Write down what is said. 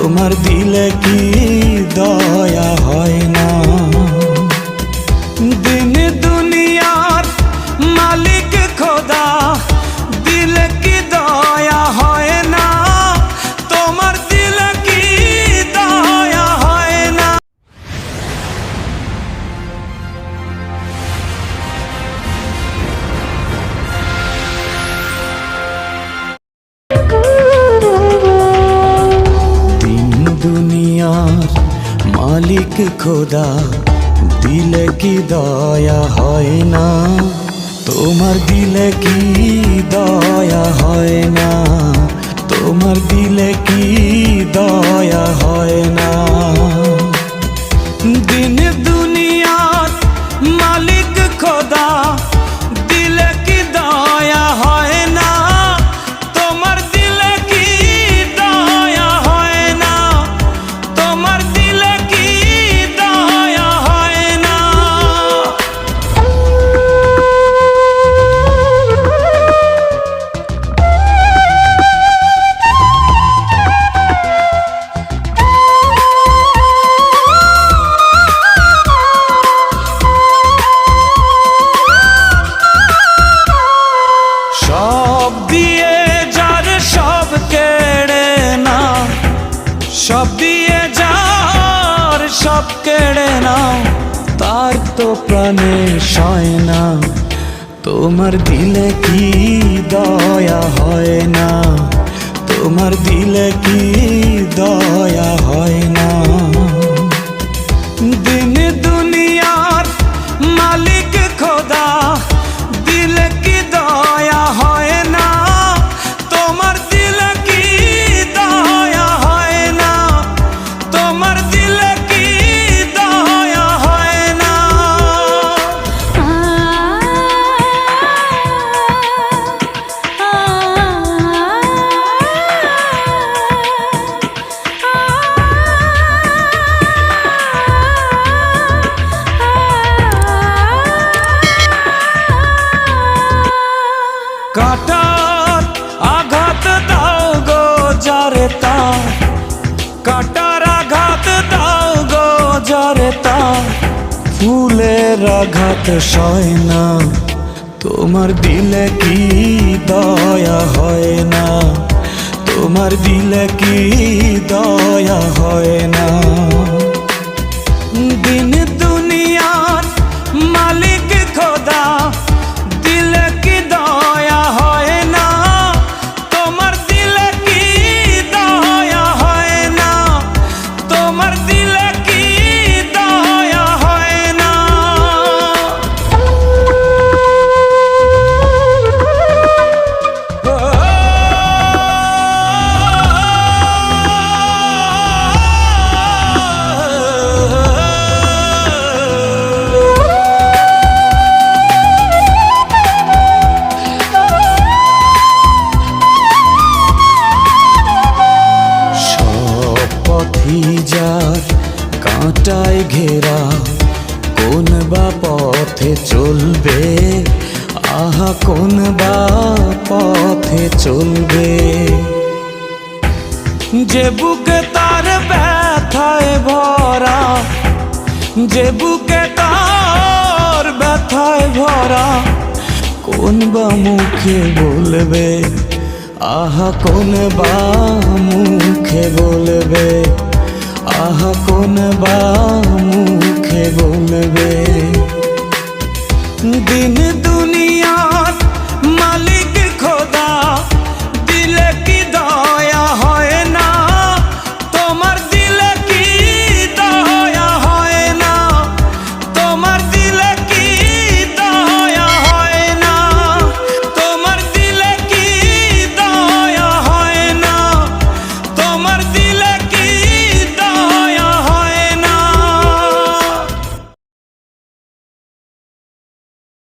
তোমার দিলে কি দয়া হয় না? দিন দুনিয়ার মালিক খোদা, দিলে কি দয়া হয় না? তোমার দিলে কি দয়া হয় না? দিন দুনিয়ার মালিক খোদা, দিলে কি দয়া হয় না? তোমার দিলে কি দয়া হয় না? তোমার দিলে কি দয়া হয় না? দিন দুনিয়ার মালিক খোদা, দিলে কি দয়া হয় না? তোমার দিলে কি দয়া হয় না? তোমার দিলে কি দয়া হয় না? সব দিয়ে যার সব কেড়ে নাও, সব দিয়ে যার সব কেড়ে নাও, তার তো প্রাণে সয় না। তোমার দিলে কি দয়া হয় না? তোমার দিলে কি দয়া হয় না? দিন দুনিয়ার মালিক খোদা, দিলে কি দয়া হয় না? তোমার দিলে কি দয়া হয় না? তোমার দিলে কি দয়া হয় না? কাটার আঘাত দাও গো যারে তার, কাটার আঘাত দাও গো যারে তার, ফুলের আঘাত সয় না। তোমার দিলে কি দয়া হয় না? তোমার দিলে কি দয়া হয় না? দিন দুনিয়ার মালিক খোদা, দিলে কি দয়া হয় না? তোমার দিলে কি দয়া হয় না? তোমার দিলে কি দয়া হয় না? যার কাঁটায় ঘেরা, কোন বা পথে চলবে? আহা কোন বা পথে চলবে? যে বুকে তার ব্যথায় ভরা, যে বুকে তার ব্যথায় ভরা, কোন বা মুখে বলবে? আহা কোন বা মুখে বলবে? আহা কোন বা মুখে বলবে? দিন